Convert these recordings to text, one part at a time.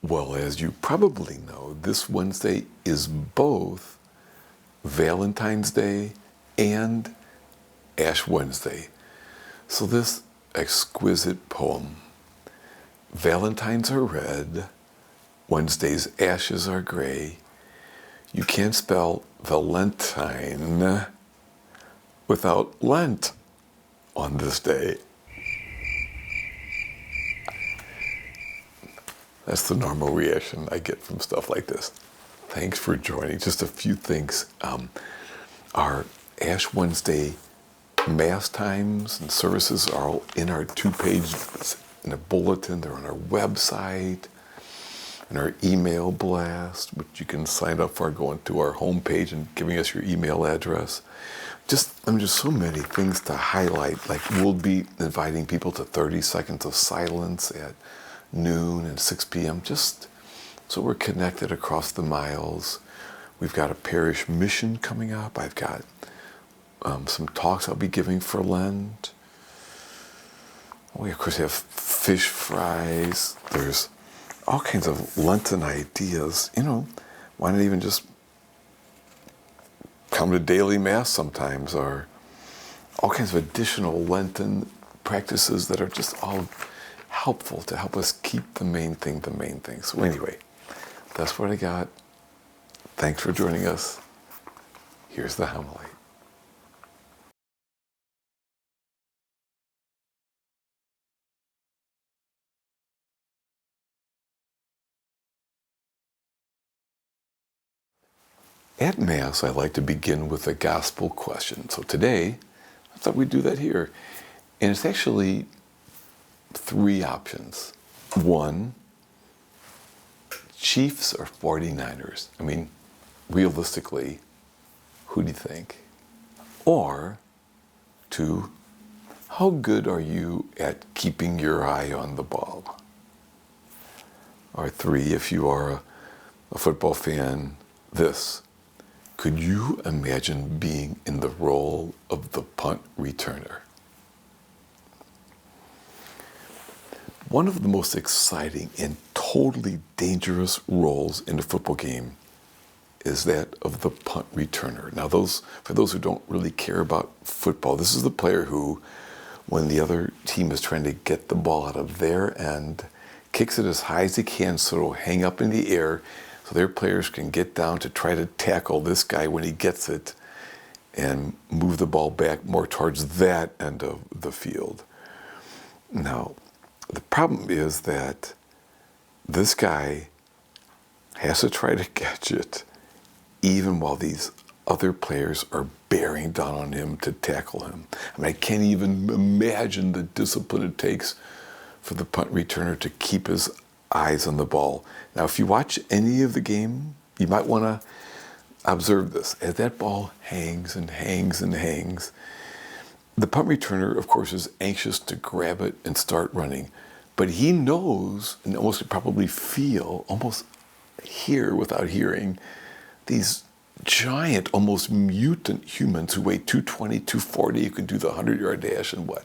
Well, as you probably know, this Wednesday is both Valentine's Day and Ash Wednesday. So this exquisite poem, Valentines are red, Wednesday's ashes are gray. You can't spell Valentine without Lent on this day. That's the normal reaction I get from stuff like this. Thanks for joining. Just a few things. Our Ash Wednesday Mass times and services are all in our 2-page in a bulletin. They're on our website and our email blast, which you can sign up for going to our homepage and giving us your email address. Just so many things to highlight. Like we'll be inviting people to 30 seconds of silence at noon and 6 p.m. just so we're connected across the miles. We've got a parish mission coming up. I've got some talks I'll be giving for Lent. We, of course, have fish fries. There's all kinds of Lenten ideas. Why not even just come to daily Mass sometimes, or all kinds of additional Lenten practices that are just all helpful to help us keep the main thing. So anyway, that's what I got. Thanks for joining us. Here's the homily. At Mass, I like to begin with a gospel question. So today, I thought we'd do that here. And it's actually 3 options. 1, Chiefs or 49ers? I mean, realistically, who do you think? Or 2, how good are you at keeping your eye on the ball? Or 3, if you are a football fan, this. Could you imagine being in the role of the punt returner? One of the most exciting and totally dangerous roles in a football game is that of the punt returner. Now, for those who don't really care about football, this is the player who, when the other team is trying to get the ball out of their end, kicks it as high as he can so it'll hang up in the air, so their players can get down to try to tackle this guy when he gets it and move the ball back more towards that end of the field. Now, the problem is that this guy has to try to catch it even while these other players are bearing down on him to tackle him. I mean, I can't even imagine the discipline it takes for the punt returner to keep his eyes on the ball. Now, if you watch any of the game, you might want to observe this. As that ball hangs and hangs and hangs, the punt returner, of course, is anxious to grab it and start running. But he knows, and almost could probably feel, almost hear without hearing, these giant, almost mutant humans who weigh 220, 240, who can do the 100-yard dash in 10-2,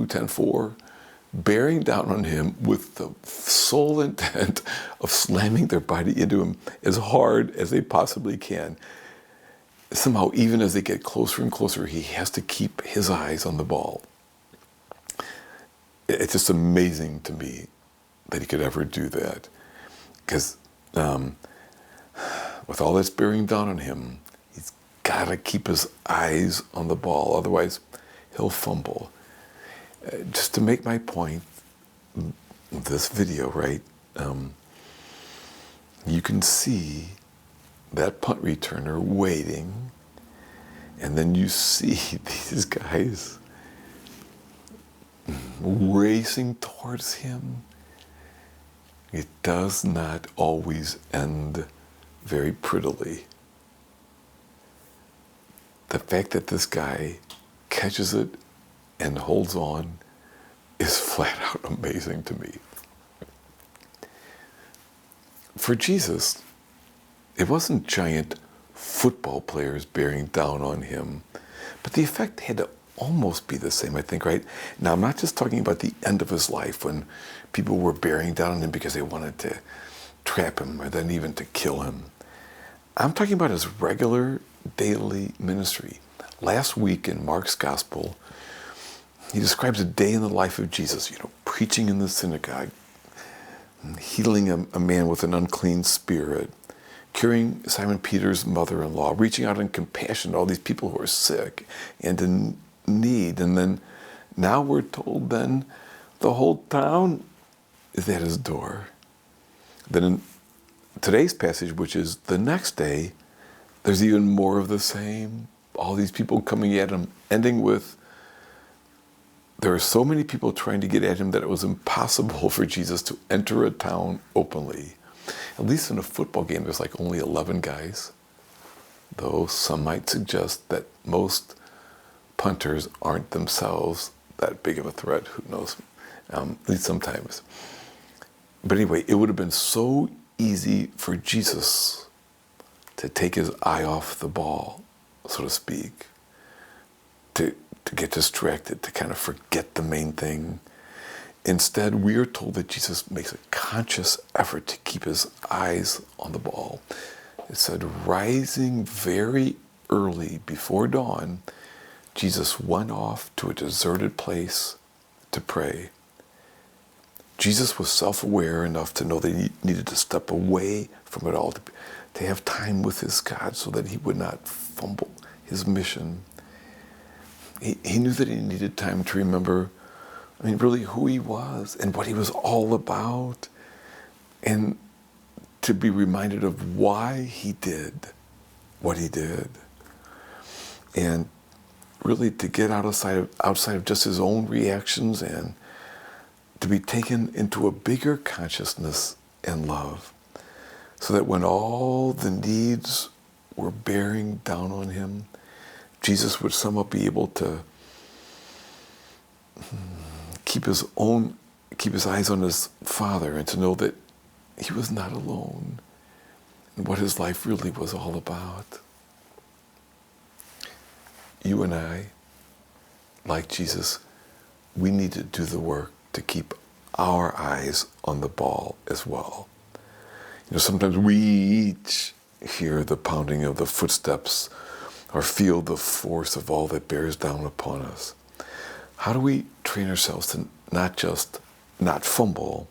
10-4, bearing down on him with the sole intent of slamming their body into him as hard as they possibly can. Somehow, even as they get closer and closer, he has to keep his eyes on the ball. It's just amazing to me that he could ever do that. Because with all that's bearing down on him, he's got to keep his eyes on the ball. Otherwise, he'll fumble. Just to make my point, this video, right, you can see that punt returner waiting, and then you see these guys racing towards him. It does not always end very prettily. The fact that this guy catches it and holds on is flat out amazing to me. For Jesus, it wasn't giant football players bearing down on him, but the effect had to almost be the same, I think, right? Now, I'm not just talking about the end of his life when people were bearing down on him because they wanted to trap him or then even to kill him. I'm talking about his regular daily ministry. Last week in Mark's gospel, he describes a day in the life of Jesus, preaching in the synagogue, healing a man with an unclean spirit, curing Simon Peter's mother-in-law, reaching out in compassion to all these people who are sick and in need. And then now we're told then the whole town is at his door. Then in today's passage, which is the next day, there's even more of the same. All these people coming at him, ending with, there are so many people trying to get at him that it was impossible for Jesus to enter a town openly. At least in a football game, there's like only 11 guys. Though some might suggest that most punters aren't themselves that big of a threat. Who knows? At least sometimes. But anyway, it would have been so easy for Jesus to take his eye off the ball, so to speak, to get distracted, to kind of forget the main thing. Instead, we are told that Jesus makes a conscious effort to keep his eyes on the ball. It said, rising very early before dawn, Jesus went off to a deserted place to pray. Jesus was self-aware enough to know that he needed to step away from it all, to have time with his God so that he would not fumble his mission. He knew that he needed time to remember, really who he was and what he was all about, and to be reminded of why he did what he did. And really to get outside of just his own reactions and to be taken into a bigger consciousness and love, so that when all the needs were bearing down on him, Jesus would somehow be able to keep his eyes on his Father and to know that he was not alone and what his life really was all about. You and I, like Jesus, we need to do the work to keep our eyes on the ball as well. Sometimes we each hear the pounding of the footsteps or feel the force of all that bears down upon us. How do we train ourselves to not fumble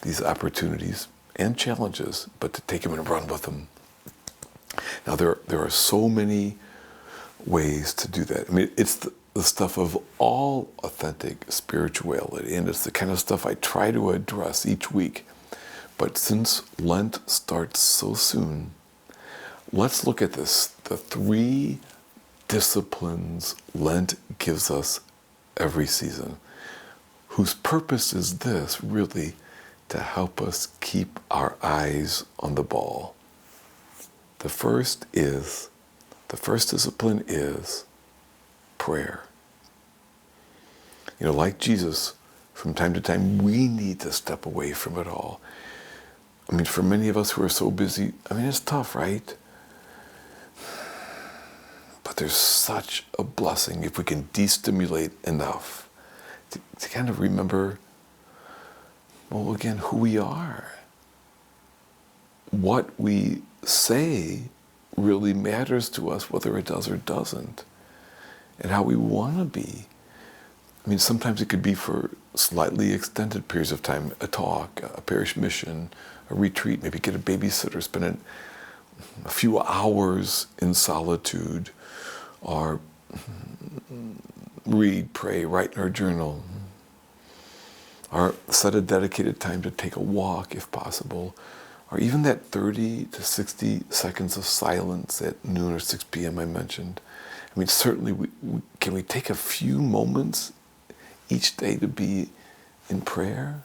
these opportunities and challenges, but to take them and run with them? Now, there are so many ways to do that. It's the stuff of all authentic spirituality, and it's the kind of stuff I try to address each week. But since Lent starts so soon, let's look at this, the 3 disciplines Lent gives us every season, whose purpose is this, really, to help us keep our eyes on the ball. The first discipline is prayer. Like Jesus, from time to time, we need to step away from it all. For many of us who are so busy, it's tough, right? But there's such a blessing if we can destimulate enough to kind of remember, again, who we are. What we say really matters to us, whether it does or doesn't, and how we want to be. Sometimes it could be for slightly extended periods of time, a talk, a parish mission, a retreat, maybe get a babysitter, spend a few hours in solitude, or read, pray, write in our journal, or set a dedicated time to take a walk if possible, or even that 30 to 60 seconds of silence at noon or 6 p.m. I mentioned. Certainly, can we take a few moments each day to be in prayer?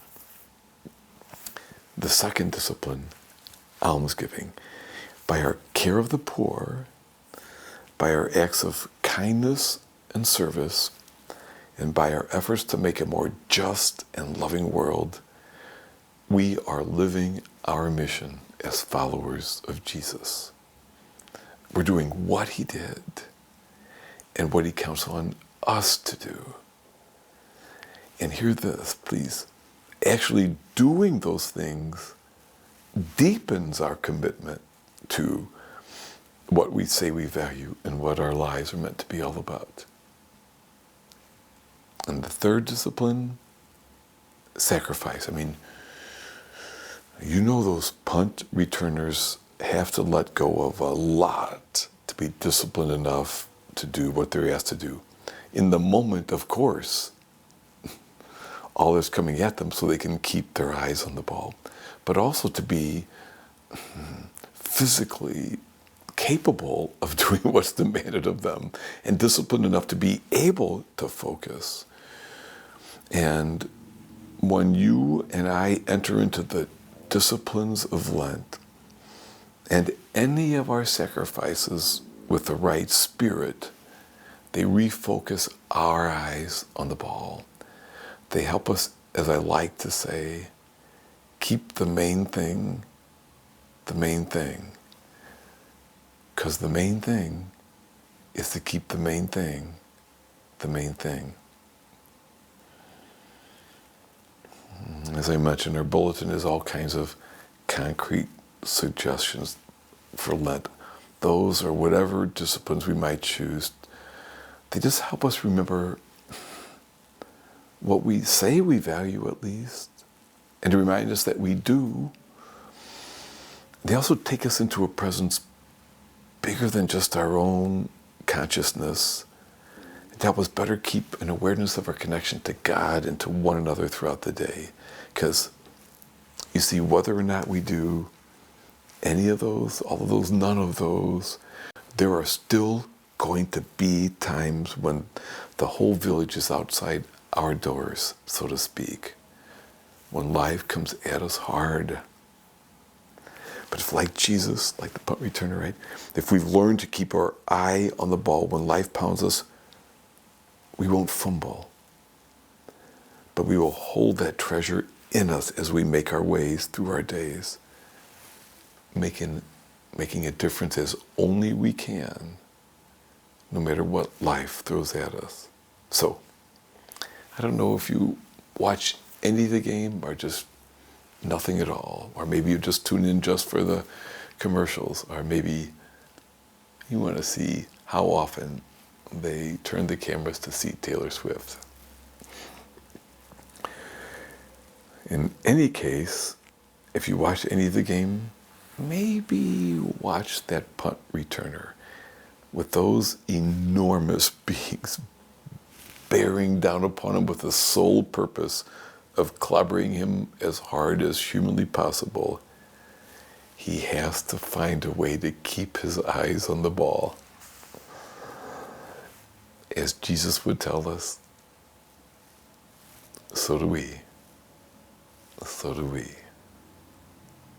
The second discipline, almsgiving. By our care of the poor, by our acts of kindness and service, and by our efforts to make a more just and loving world, we are living our mission as followers of Jesus. We're doing what he did and what he counts on us to do. And hear this, please. Actually doing those things deepens our commitment to what we say we value and what our lives are meant to be all about. And the third discipline, sacrifice. I mean, you know those punt returners have to let go of a lot to be disciplined enough to do what they're asked to do. In the moment, of course, all is coming at them so they can keep their eyes on the ball, but also to be physically capable of doing what's demanded of them and disciplined enough to be able to focus. And when you and I enter into the disciplines of Lent and any of our sacrifices with the right spirit, they refocus our eyes on the ball. They help us, as I like to say, keep the main thing the main thing. Because the main thing is to keep the main thing the main thing. As I mentioned, our bulletin is all kinds of concrete suggestions for Lent. Those or whatever disciplines we might choose, they just help us remember what we say we value at least, and to remind us that we do. They also take us into a presence bigger than just our own consciousness, and to help us better keep an awareness of our connection to God and to one another throughout the day. Because you see, whether or not we do any of those, all of those, none of those, there are still going to be times when the whole village is outside our doors, so to speak, when life comes at us hard. But if, like Jesus, like the punt returner, right? If we've learned to keep our eye on the ball when life pounds us, we won't fumble. But we will hold that treasure in us as we make our ways through our days, making a difference as only we can, no matter what life throws at us. So, I don't know if you watch any of the game or just nothing at all, or maybe you just tune in just for the commercials, or maybe you want to see how often they turn the cameras to see Taylor Swift. In any case, if you watch any of the game, maybe watch that punt returner with those enormous beings bearing down upon him with the sole purpose of clobbering him as hard as humanly possible. He has to find a way to keep his eyes on the ball. As Jesus would tell us, so do we. So do we.